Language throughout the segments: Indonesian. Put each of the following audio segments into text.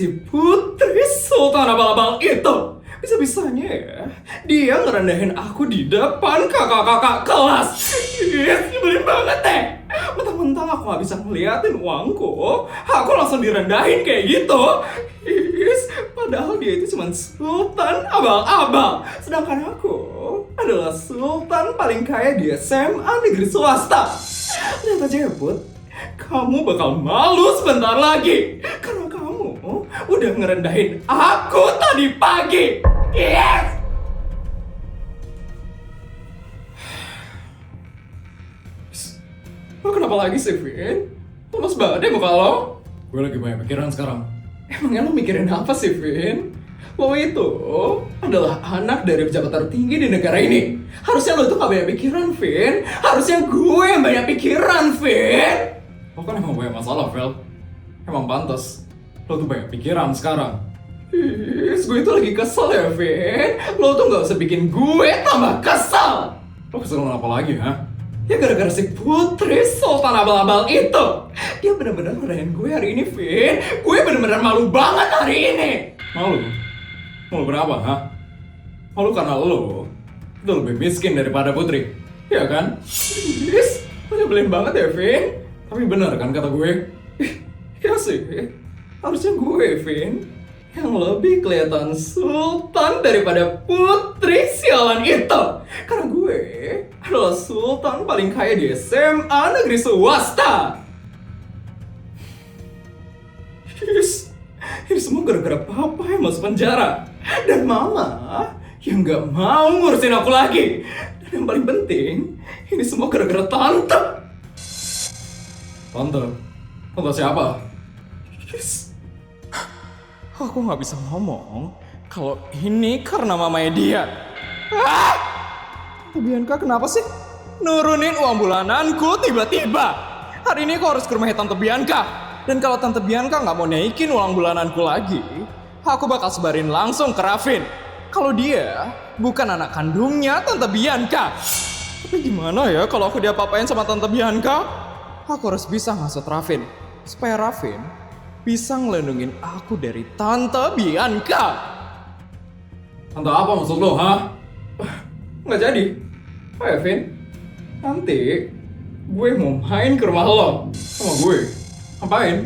si Putri Sultan abal-abal itu. Bisa-bisanya ya, dia ngerendahin aku di depan kakak-kakak kelas. Yes, nyebelin banget deh. Mentang-mentang aku gak bisa ngeliatin uangku, aku langsung direndahin kayak gitu. Yes, padahal dia itu cuma sultan abal-abal. Sedangkan aku adalah sultan paling kaya di SMA negeri swasta. Lihat aja ya Put, kamu bakal malu sebentar lagi. Karena kamu udah ngerendahin aku tadi pagi. Yes! Lo kenapa lagi sih, Vin? Lemes banget deh muka lo. Gue lagi banyak pikiran sekarang. Emangnya lo mikirin apa sih, Vin? Lo itu adalah anak dari pejabat tertinggi di negara ini. Harusnya lo itu gak banyak pikiran, Vin. Harusnya gue yang banyak pikiran, Vin. Lo kan emang banyak masalah, Vel. Emang pantas. Lo tuh banyak pikiran sekarang. Gue itu lagi kesel ya, Vin. Lo tuh gak usah bikin gue tambah kesel. Lo kesel apa lagi, ha? Ya gara-gara si Putri Sultan abal-abal itu. Dia bener-bener ngerayain gue hari ini, Vin. Gue bener-bener malu banget hari ini. Malu? Malu kenapa, ha? Malu karena lo udah lebih miskin daripada Putri. Iya kan? Yes, lo nyebelin banget ya, Vin. Tapi bener kan kata gue? Ya sih, harusnya gue, Vin, yang lebih kelihatan sultan daripada Putri sialan itu. Karena gue adalah sultan paling kaya di SMA negeri swasta. Yes, ini semua gara-gara papa yang masuk penjara. Dan mama yang gak mau ngurusin aku lagi. Dan yang paling penting, ini semua gara-gara tante. Tante? Tante siapa? Yes. Aku nggak bisa ngomong kalau ini karena mamanya dia. Ah! Tante Bianca kenapa sih nurunin uang bulananku tiba-tiba? Hari ini aku harus ke rumahnya Tante Bianca. Dan kalau Tante Bianca nggak mau naikin uang bulananku lagi, aku bakal sebarin langsung ke Raffin. Kalau dia bukan anak kandungnya Tante Bianca. Tapi gimana ya kalau aku diapa-apain sama Tante Bianca? Aku harus bisa ngasut Raffin supaya Raffin bisa ngelindungin aku dari Tante Bianca. Tante apa maksud lo, ha? Nggak jadi. Oh ya, Vin. Nanti gue mau main ke rumah lo. Sama gue? Ngapain?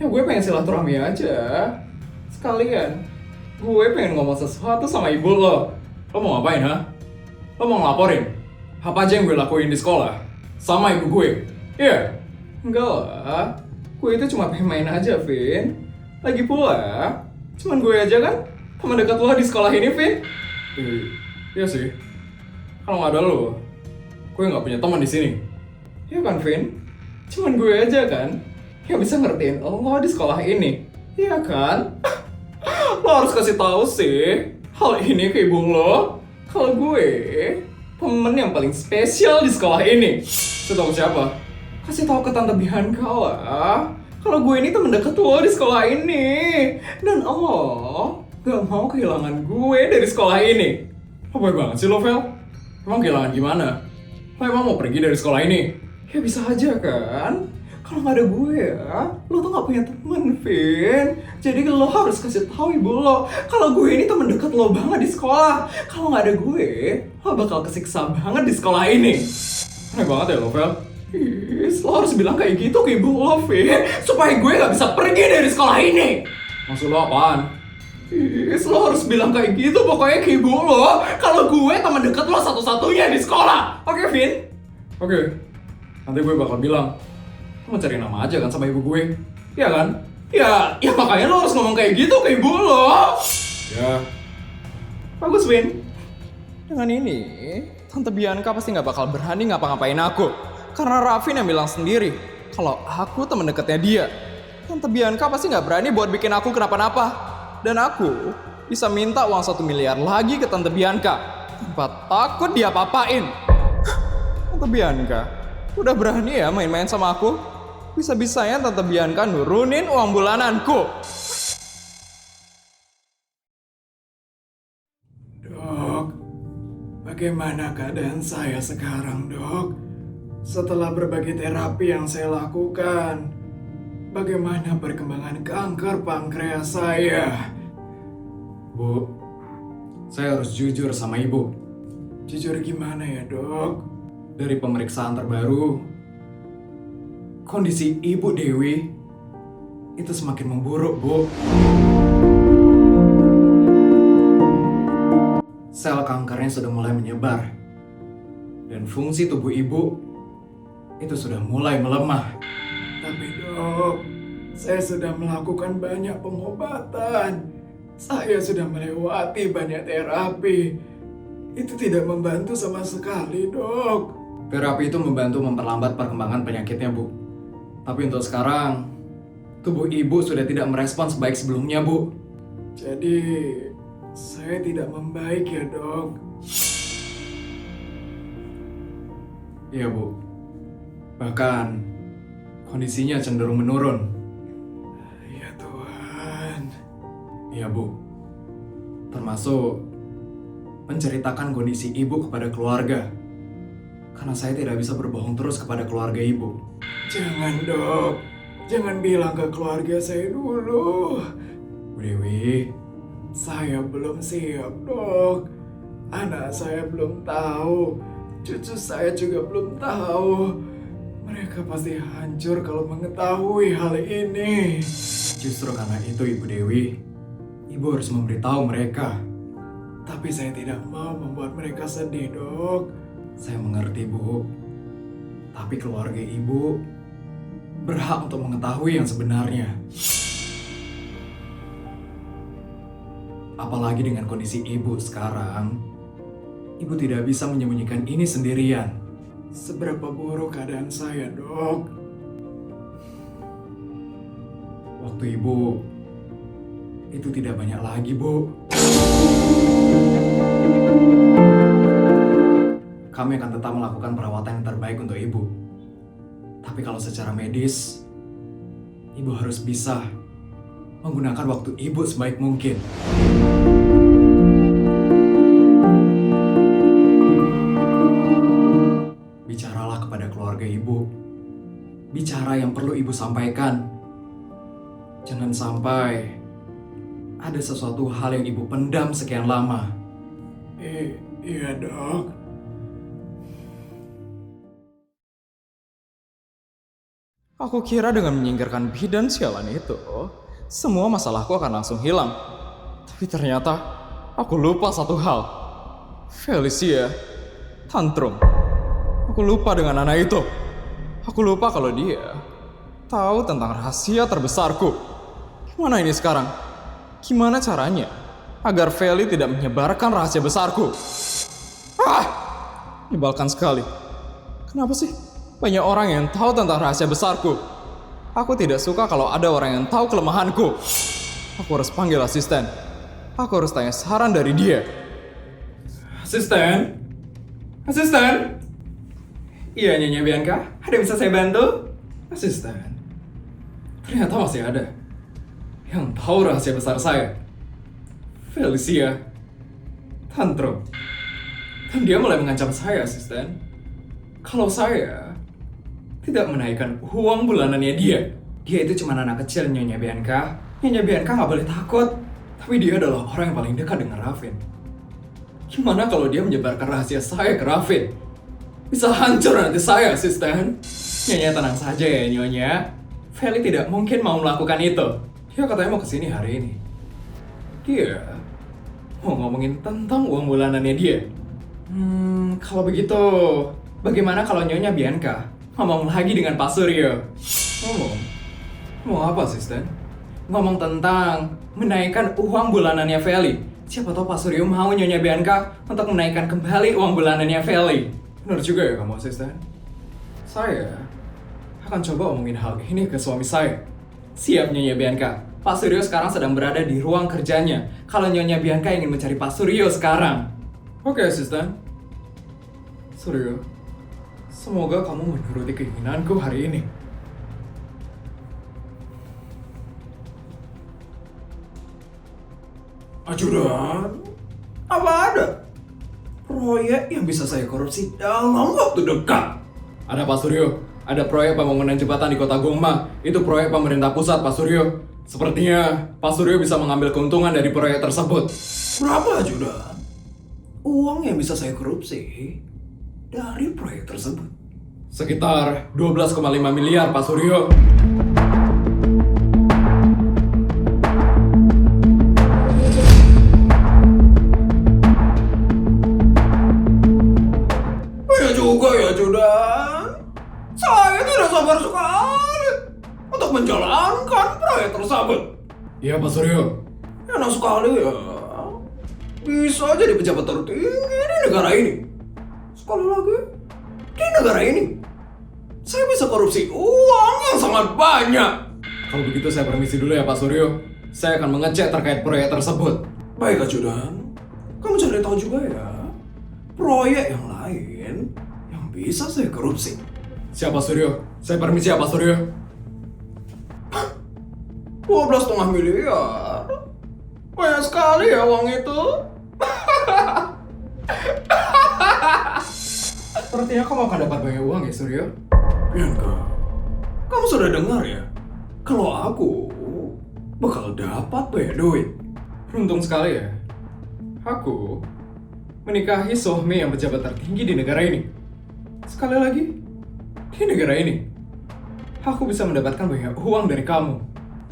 Ya gue pengen silaturahmi aja. Sekalian gue pengen ngomong sesuatu sama ibu lo. Lo mau ngapain, ha? Lo mau ngelaporin? Apa aja yang gue lakuin di sekolah? Sama ibu gue? Iya? Enggak lah. Gue itu cuma pengen main aja, Vin. Lagi pula, cuman gue aja kan teman dekat lo di sekolah ini, Vin. Iya sih. Kalau nggak ada lo, gue nggak punya teman di sini. Iya kan, Vin? Cuman gue aja kan yang bisa ngertiin lo di sekolah ini. Iya kan? Lo harus kasih tahu sih hal ini ke ibu lo. Kalau gue temen yang paling spesial di sekolah ini. Lo tahu siapa? Kasih tahu ke Tante Bianca lah. Kalau gue ini temen deket lo di sekolah ini. Dan lo gak mau kehilangan gue dari sekolah ini. Lo baik banget sih lo, Vel. Emang kehilangan gimana? Lo emang mau pergi dari sekolah ini? Ya bisa aja kan. Kalau nggak ada gue ya, lo tuh nggak punya temen, Vin. Jadi lo harus kasih tahu ibu lo kalau gue ini temen deket lo banget di sekolah. Kalau nggak ada gue, lo bakal kesiksa banget di sekolah ini. Aneh banget ya lo, Vel. Yes, lo harus bilang kayak gitu ke ibu lo, Vin. Supaya gue nggak bisa pergi dari sekolah ini. Maksud lo apaan? Yes, lo harus bilang kayak gitu pokoknya ke ibu lo. Kalau gue temen deket lo satu-satunya di sekolah. Oke, Vin? Oke. Nanti gue bakal bilang. Lo mau cari nama aja kan sama ibu gue? Iya kan? Ya makanya lo harus ngomong kayak gitu ke ibu lo. Ya. Bagus, Vin. Dengan ini, Tante Bianca pasti nggak bakal berani ngapa-ngapain aku. Karena Raffin yang bilang sendiri kalau aku temen dekatnya dia. Tante Bianca pasti nggak berani buat bikin aku kenapa-napa. Dan aku bisa minta uang 1 miliar lagi ke Tante Bianca tanpa takut dia apa-apain. Tante Bianca udah berani ya main-main sama aku. Bisa-bisanya Tante Bianca nurunin uang bulananku. Dok, bagaimana keadaan saya sekarang, Dok? Setelah berbagai terapi yang saya lakukan, bagaimana perkembangan kanker pankreas saya. Bu, saya harus jujur sama ibu. Jujur gimana ya, Dok? Dari pemeriksaan terbaru, kondisi Ibu Dewi itu semakin memburuk, Bu. Sel kankernya sudah mulai menyebar. Dan fungsi tubuh ibu itu sudah mulai melemah. Tapi Dok, saya sudah melakukan banyak pengobatan. Saya sudah melewati banyak terapi. Itu tidak membantu sama sekali, Dok. Terapi itu membantu memperlambat perkembangan penyakitnya, Bu. Tapi untuk sekarang, tubuh ibu sudah tidak merespons baik sebelumnya, Bu. Jadi, saya tidak membaik ya, Dok. Iya, Bu. Bahkan, kondisinya cenderung menurun. Ya Tuhan. Iya, Bu. Termasuk menceritakan kondisi ibu kepada keluarga. Karena saya tidak bisa berbohong terus kepada keluarga ibu. Jangan, Dok. Jangan bilang ke keluarga saya dulu. Bu Dewi, saya belum siap, Dok. Anak saya belum tahu. Cucu saya juga belum tahu. Mereka pasti hancur kalau mengetahui hal ini. Justru karena itu, Ibu Dewi, Ibu harus memberitahu mereka. Tapi saya tidak mau membuat mereka sedih, Dok. Saya mengerti, Bu. Tapi keluarga Ibu berhak untuk mengetahui yang sebenarnya. Apalagi dengan kondisi Ibu sekarang, Ibu tidak bisa menyembunyikan ini sendirian. Seberapa buruk keadaan saya, Dok? Waktu Ibu itu tidak banyak lagi, Bu. Kami akan tetap melakukan perawatan yang terbaik untuk Ibu. Tapi kalau secara medis, Ibu harus bisa menggunakan waktu Ibu sebaik mungkin. Bicaralah kepada keluarga Ibu. Bicara yang perlu Ibu sampaikan. Jangan sampai ada sesuatu hal yang Ibu pendam sekian lama. Iya, Dok. Aku kira dengan menyingkirkan bidan sialan itu, semua masalahku akan langsung hilang. Tapi ternyata aku lupa satu hal. Felicia tantrum. Aku lupa dengan anak itu. Aku lupa kalau dia tahu tentang rahasia terbesarku. Gimana ini sekarang? Gimana caranya agar Feli tidak menyebarkan rahasia besarku? Menyebalkan sekali. Kenapa sih banyak orang yang tahu tentang rahasia besarku? Aku tidak suka kalau ada orang yang tahu kelemahanku. Aku harus panggil asisten. Aku harus tanya saran dari dia. Asisten? Asisten? Iya, Nyonya Bianca. Ada yang bisa saya bantu? Asisten. Ternyata masih ada yang tahu rahasia besar saya. Felicia tantrum. Dan dia mulai mengancam saya, asisten. Kalau saya tidak menaikkan uang bulanannya dia. Dia itu cuma anak kecil, Nyonya Bianca. Nyonya Bianca nggak boleh takut. Tapi dia adalah orang yang paling dekat dengan Raffin. Gimana kalau dia menyebarkan rahasia saya ke Raffin? Bisa hancur nanti saya, asisten. Nyonya tenang saja ya, Nyonya. Feli tidak mungkin mau melakukan itu. Dia katanya mau kesini hari ini. Dia mau ngomongin tentang uang bulanannya dia. Kalau begitu, bagaimana kalau Nyonya Bianca ngomong lagi dengan Pak Suryo? Ngomong apa, asisten? Ngomong tentang menaikkan uang bulanannya Feli. Siapa tahu Pak Suryo mau Nyonya Bianca untuk menaikkan kembali uang bulanannya Feli. Benar juga ya kamu, asisten? Saya akan coba omongin hal ini ke suami saya. Siap, Nyonya Bianca. Pak Suryo sekarang sedang berada di ruang kerjanya. Kalau Nyonya Bianca ingin mencari Pak Suryo sekarang. Oke, asisten. Suryo, semoga kamu menuruti keinginanku hari ini. Ajudan, apa ada proyek yang bisa saya korupsi dalam waktu dekat? Ada, Pak Suryo. Ada proyek pembangunan jembatan di kota Gongma. Itu proyek pemerintah pusat, Pak Suryo. Sepertinya Pak Suryo bisa mengambil keuntungan dari proyek tersebut. Berapa, Judan? Uang yang bisa saya korupsi dari proyek tersebut. Sekitar 12,5 miliar, Pak Suryo. Ya juga ya, Judan. Saya tidak sabar sekali untuk menjalankan proyek tersebut. Iya, Pak Suryo. Enak sekali ya. Bisa jadi pejabat tertinggi di negara ini. Sekali lagi, di negara ini. Saya bisa korupsi uang yang sangat banyak. Kalau begitu saya permisi dulu ya, Pak Suryo. Saya akan mengecek terkait proyek tersebut. Baik, Judan. Kamu cari tahu juga ya. Proyek yang lain yang bisa saya korupsi. Siapa Suryo? Saya permisi ya, Pak Suryo. 12,5 miliar. Banyak sekali ya uang itu. Sepertinya kamu akan dapat banyak uang ya, Suryo. Bianca, kamu sudah dengar ya? Kalau aku bakal dapat banyak duit. Beruntung sekali ya. Aku menikahi Sohme yang pejabat tertinggi di negara ini. Sekali lagi, di negara ini, aku bisa mendapatkan banyak uang dari kamu.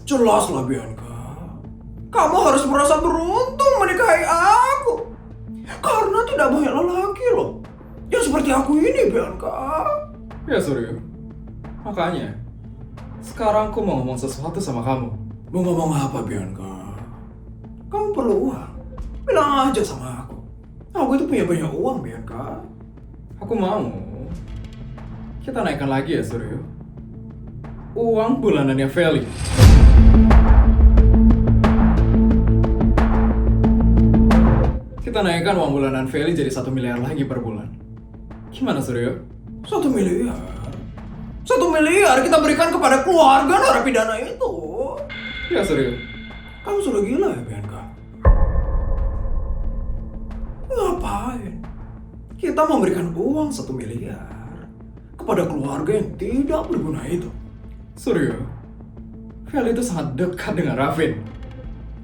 Jelaslah, Bianca. Kamu harus merasa beruntung menikahi aku. Karena tidak banyak lelaki loh yang seperti aku ini, Bianca. Ya, Suryo. Makanya, sekarang aku mau ngomong sesuatu sama kamu. Mau ngomong apa, Bianca? Kamu perlu uang. Bilang aja sama aku. Aku itu punya banyak uang, Bianca. Aku mau kita naikkan lagi ya, Suryo. Uang bulanannya Feli. Kita naikkan uang bulanan Feli jadi 1 miliar lagi per bulan. Gimana, Suryo? 1 miliar? 1 miliar kita berikan kepada keluarga narapidana itu. Ya, Suryo. Kamu sudah gila ya, Bianca? Ngapain? Kita memberikan uang 1 miliar kepada keluarga yang tidak berguna itu. Suryo, Feli itu sangat dekat dengan Raffin.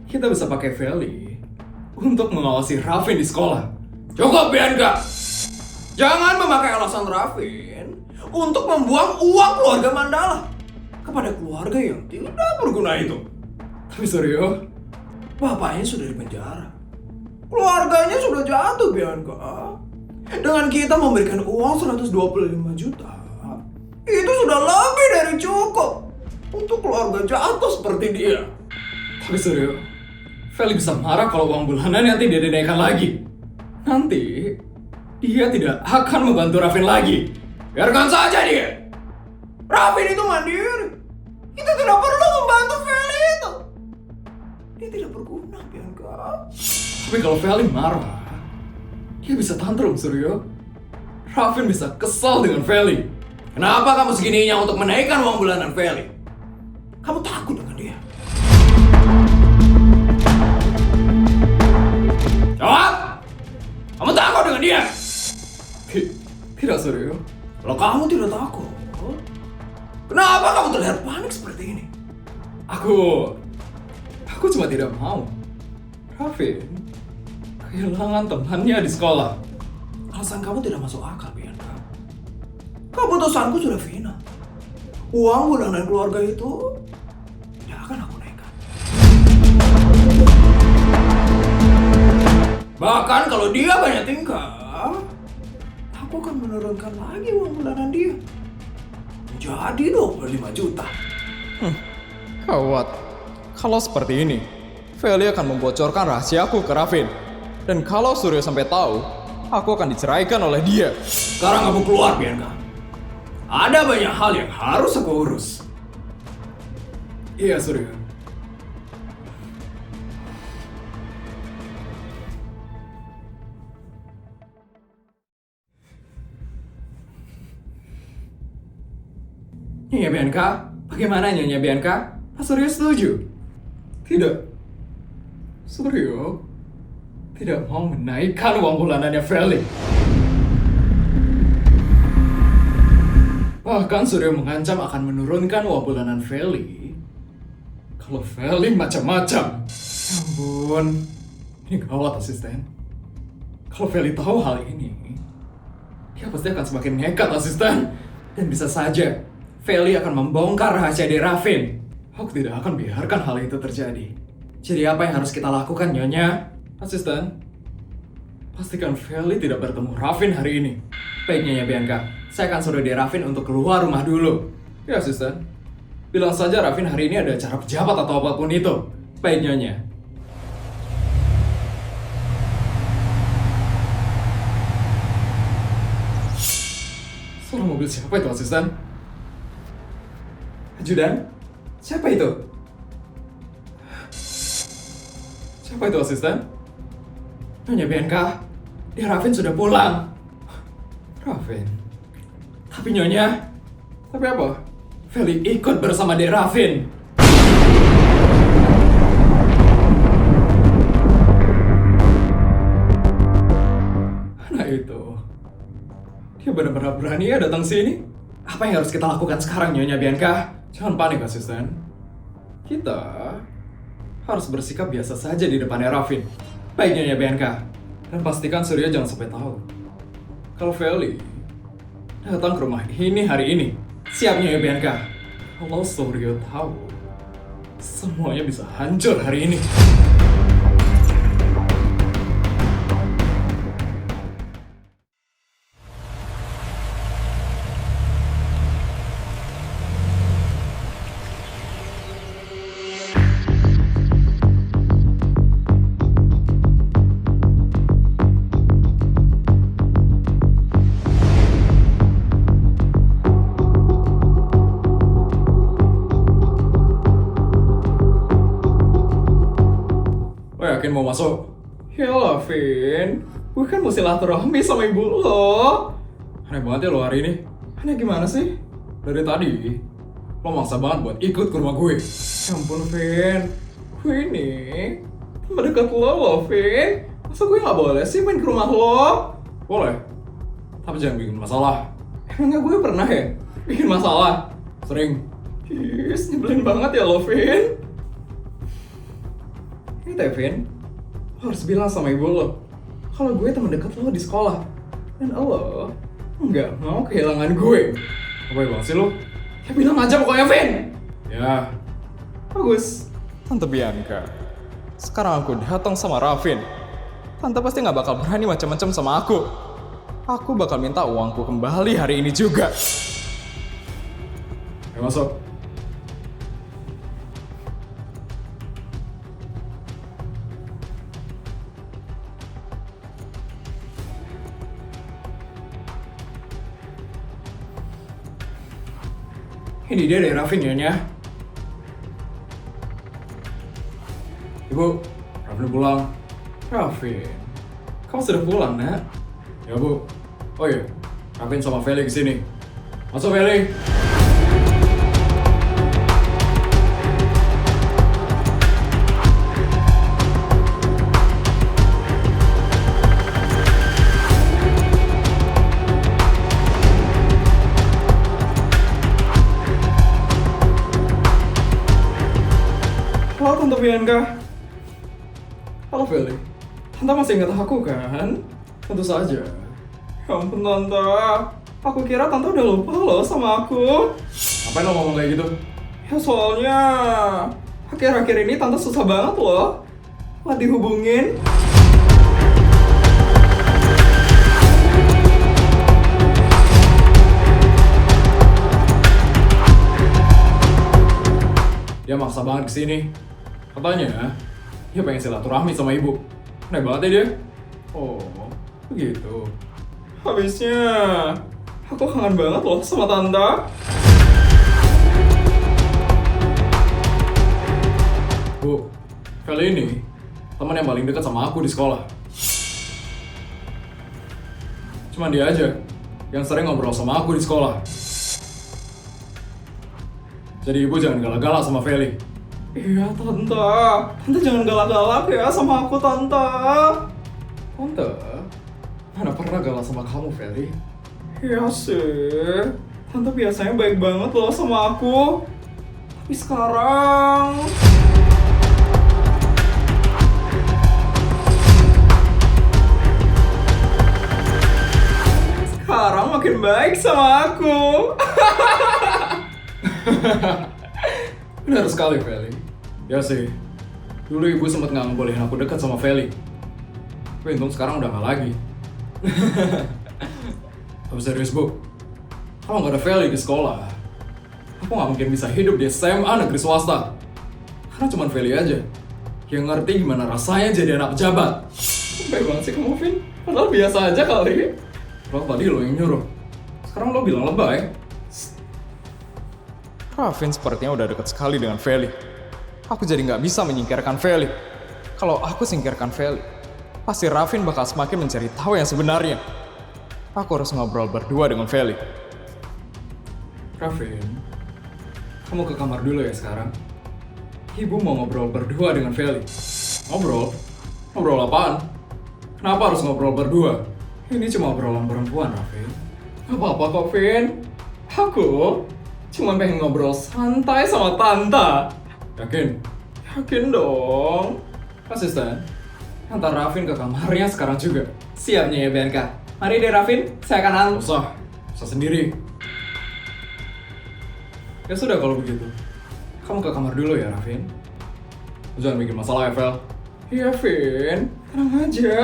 Kita bisa pakai Feli untuk mengawasi Raffin di sekolah. Cukup, Bianca! Jangan memakai alasan Raffin untuk membuang uang keluarga Mandala kepada keluarga yang tidak berguna itu. Tapi Suryo, Bapaknya sudah di penjara. Keluarganya sudah jatuh, Bianca. Dengan kita memberikan uang 125 juta, itu sudah lebih dari cukup untuk keluarga jatuh seperti dia. tapi Suryo, Feli bisa marah kalau uang bulanan nanti dia dinaikkan lagi. Nanti, dia tidak akan membantu Raffin lagi. Biarkan saja dia. Raffin itu mandiri. Kita tidak perlu membantu Feli itu. Dia tidak berguna, Bianca. Tapi kalau Feli marah, dia bisa tantrum, Suryo. Raffin bisa kesal dengan Feli. Kenapa kamu segininya untuk menaikkan uang bulanan Feli? Kamu takut dengan dia? Jawab! Kamu takut dengan dia? Tidak, Suryo. Kalau kamu tidak takut, kenapa kamu terlihat panik seperti ini? Aku cuma tidak mau Raffin kehilangan temannya di sekolah. Alasan kamu tidak masuk akal, Bianca. Keputusanku sudah final. Uang bulanan keluarga itu tidak akan aku naikkan. Bahkan kalau dia banyak tingkah, aku akan menurunkan lagi uang bulanan dia menjadi 25 juta. Gawat. Kalau seperti ini, Feli akan membocorkan rahasiaku ke Raffin. Dan kalau Suryo sampai tahu, aku akan diceraikan oleh dia. Sekarang kamu keluar, Bianca. Ada banyak hal yang harus aku urus. Iya, Suryo. Nyonya Bianca, bagaimana Nyonya Bianca? Pak Suryo setuju? Tidak. Suryo tidak mau menaikkan uang bulanannya Feli. Bahkan Suryo mengancam akan menurunkan uang bulanan Feli kalau Feli macam-macam. Ya ampun, ini gawat asisten. Kalau Feli tahu hal ini, dia pasti akan semakin nekat asisten. Dan bisa saja Feli akan membongkar rahasia dari Rafin. Aku tidak akan biarkan hal itu terjadi. Jadi apa yang harus kita lakukan, Nyonya? Asisten, pastikan Feli tidak bertemu Rafin hari ini. Baik, Nyonya Bianca. Saya akan suruh dia Rafin untuk keluar rumah dulu. Ya, asisten. Bilang saja Rafin hari ini ada acara pejabat atau apapun itu. Baik, Nyonya. Suara mobil siapa itu, asisten? Ajudan? Siapa itu? Siapa itu, asisten? Nyonya Bianca, dia Rafin sudah pulang. Rafin? Tapi Nyonya, tapi apa? Feli ikut bersama dia Rafin. Nah itu, dia benar-benar berani ya datang sini. Apa yang harus kita lakukan sekarang, Nyonya Bianca? Jangan panik, asisten. Kita harus bersikap biasa saja di depannya Rafin. Baik, Nyonya Bianca. Dan pastikan Surya jangan sampai tahu kalau Feli datang ke rumah ini hari ini. Siap, Nyonya Bianca. Kalau Surya tahu, semuanya bisa hancur hari ini. Lo yakin mau masuk? Yalah, Vin. Gue kan mau silaturahmi sama ibu lo. Aneh banget ya lo hari ini. Aneh gimana sih? Dari tadi, lo maksa banget buat ikut ke rumah gue. Ya ampun, Vin. Gue ini teman dekat lo, Vin. Masa gue gak boleh sih main ke rumah lo? Boleh. Tapi jangan bikin masalah. Emangnya gue pernah ya bikin masalah? Sering. Yes, nyebelin banget ya lo, Vin. Ini Tevin, lo harus bilang sama ibu lo kalau gue teman dekat lo di sekolah. Dan lo nggak mau kehilangan gue. Apa ya sih lo? Ya bilang aja pokoknya, Vin. Ya, bagus. Tante Bianca, sekarang aku datang sama Rafin. Tante pasti nggak bakal berani macam-macam sama aku. Aku bakal minta uangku kembali hari ini juga. Ayo masuk. Ini dia dari Rafin, Nyonya. Ibu, Rafin udah pulang. Rafin, kamu sudah pulang, nak? Ya, Bu. Oh iya, Rafin sama Feli kesini. Masuk, Feli. Halo, Tante Bianca. Halo, Feli. Tante masih ingat aku kan? Tentu saja. Ya ampun, Tante. Aku kira Tante udah lupa loh sama aku. Ngapain lo ngomong kayak gitu? Ya soalnya akhir-akhir ini Tante susah banget loh buat dihubungin. Dia maksa banget kesini. Katanya, dia pengen silaturahmi sama ibu. Aneh banget ya dia. Oh, begitu. Habisnya, aku kangen banget loh sama Tante. Bu, kali ini teman yang paling dekat sama aku di sekolah. Cuman dia aja yang sering ngobrol sama aku di sekolah. Jadi ibu jangan galak-galak sama Feli. Iya, Tante. Tante jangan galak-galak ya sama aku, Tante. Tante, mana pernah galak sama kamu, Feli? Iya sih. Tante biasanya baik banget loh sama aku. Tapi sekarang... Sekarang makin baik sama aku. Benar sekali, Feli. Ya sih, dulu ibu sempat nggak ngebolehin aku dekat sama Feli. Tapi untung sekarang udah nggak lagi. Tapi serius, Bu. Kalau nggak ada Feli di sekolah, aku nggak mungkin bisa hidup di SMA negeri swasta. Karena cuma Feli aja yang ngerti gimana rasanya jadi anak pejabat. Baik banget sih kamu, Vin. Padahal biasa aja kali. Lo tadi lo yang nyuruh. Sekarang lo bilang lebay. Raffin sepertinya udah dekat sekali dengan Feli. Aku jadi nggak bisa menyingkirkan Feli. Kalau aku singkirkan Feli, pasti Raffin bakal semakin mencari tahu yang sebenarnya. Aku harus ngobrol berdua dengan Feli. Raffin, kamu ke kamar dulu ya sekarang. Ibu mau ngobrol berdua dengan Feli. Ngobrol? Ngobrol apaan? Kenapa harus ngobrol berdua? Ini cuma obrolan perempuan, Raffin. Gak apa-apa kok, Vin. Aku cuma pengen ngobrol santai sama Tante. Yakin? Yakin dong. Asisten, antar Raffin ke kamarnya sekarang juga. Siapnya ya, BNK. Mari deh, Raffin. Saya akan antar. Usah sendiri. Ya sudah kalau begitu. Kamu ke kamar dulu ya, Raffin. Jangan bikin masalah ya, Vel. Iya, Vin. Tenang aja.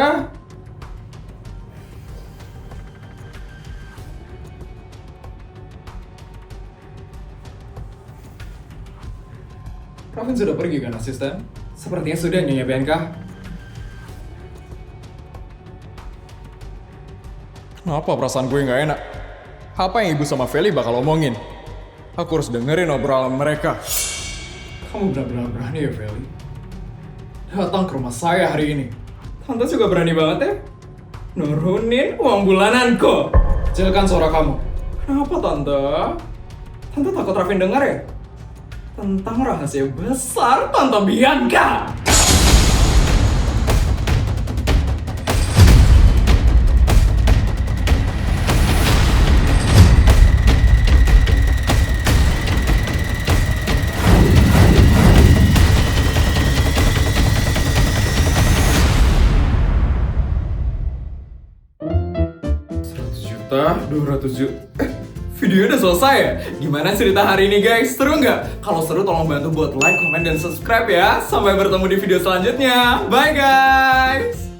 Raffin sudah pergi kan, asisten? Sepertinya sudah, Nyonya BNK. Kenapa perasaan gue nggak enak? Apa yang ibu sama Feli bakal omongin? Aku harus dengerin obrolan mereka. Kamu benar-benar berani ya, Feli? Datang ke rumah saya hari ini. Tante juga berani banget ya? Nurunin uang bulananku. Kecilkan suara kamu. Kenapa, Tante? Tante takut Raffin dengar ya? Tentang rahasia besar Tante Bianca. Juta, 200 juta. Video udah selesai ya? Gimana cerita hari ini guys? Seru nggak? Kalau seru tolong bantu buat like, comment, dan subscribe ya. Sampai bertemu di video selanjutnya. Bye guys!